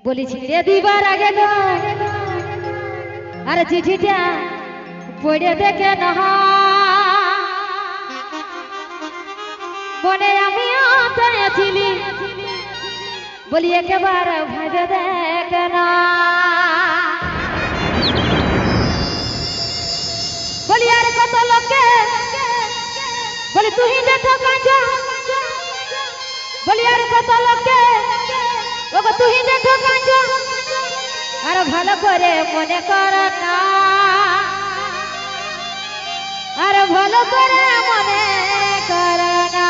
বলি ছিঁড়ে দিবার আগে গো আর চিঠিটা পড়ে দেখে না মনে আমিও চাইছিলি বলি একেবারে ভাবে দেখে না বলি আর কত লোকে বলি তুই দেখো কাঁচা বলি আর কত লোকে ওগো তুই দেখো কাঁচা আর ভালো করে মনে কর না আর ভালো করে মনে কর না